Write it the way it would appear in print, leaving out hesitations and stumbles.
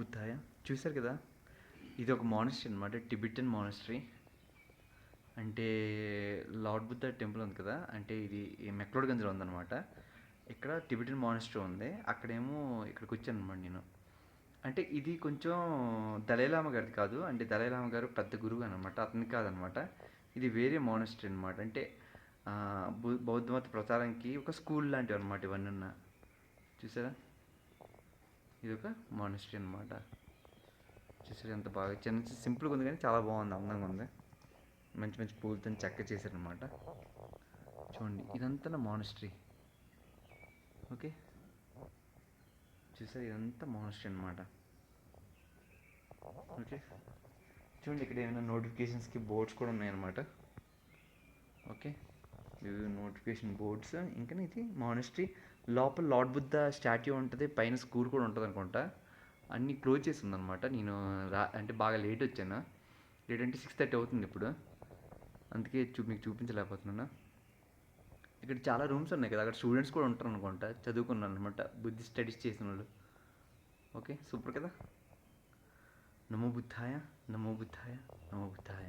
బుద్ధాయ. చూశారు కదా, ఇది ఒక మానస్ట్రీ అనమాట, టిబెటన్ మానస్ట్రీ. అంటే లార్డ్ బుద్ధ టెంపుల్ ఉంది కదా, అంటే ఇది మెక్లోడ్గంజ్లో ఉందన్నమాట. ఇక్కడ టిబెటన్ మానస్ట్రీ ఉంది, అక్కడేమో ఇక్కడికి వచ్చాను అనమాట నేను. అంటే ఇది కొంచెం దలైలామా గారిది కాదు, అంటే దలైలామా గారు పెద్ద గురువు అనమాట, అతని కాదనమాట. ఇది వేరే మానస్ట్రీ అనమాట. అంటే బౌద్ధమత ప్రచారానికి ఒక స్కూల్ లాంటివి అనమాట ఇవన్నీ ఉన్న. చూసారా, ఇది ఒక మానస్ట్రీ అనమాట. చూసారా ఎంత బాగా, చిన్న సింపుల్గా ఉంది కానీ చాలా బాగుంది, అందంగా ఉంది. మంచి మంచి పూలతో చెక్క చేశారనమాట. చూడండి, ఇదంతా నా మానస్ట్రీ. ఓకే, చూసారు, ఇదంతా మానస్ట్రీ అనమాట. ఓకే, చూడండి, ఇక్కడ ఏమైనా నోటిఫికేషన్స్కి బోర్డ్స్ కూడా ఉన్నాయన్నమాట. ఓకే, ఇవి నోటిఫికేషన్ బోర్డ్స్. ఇంకా ఇది మానస్ట్రీ లోపల లార్డ్ బుద్ధ స్టాట్యూ ఉంటుంది, పైన స్కూల్ కూడా ఉంటుంది అనుకుంటా. అన్నీ క్లోజ్ చేసి ఉందన్నమాట. నేను అంటే బాగా లేట్ వచ్చాను. లేట్ అంటే 6:30 అవుతుంది ఇప్పుడు, అందుకే మీకు చూపించలేకపోతున్నాను. ఇక్కడ చాలా రూమ్స్ ఉన్నాయి కదా, అక్కడ స్టూడెంట్స్ కూడా ఉంటారు అనుకుంటా, చదువుకున్నాను అనమాట, బుద్ధి స్టడీస్ చేసిన వాళ్ళు. ఓకే, సూపర్ కదా. నమో బుద్ధాయ, నమో బుద్ధాయ, నమో బుద్ధాయ.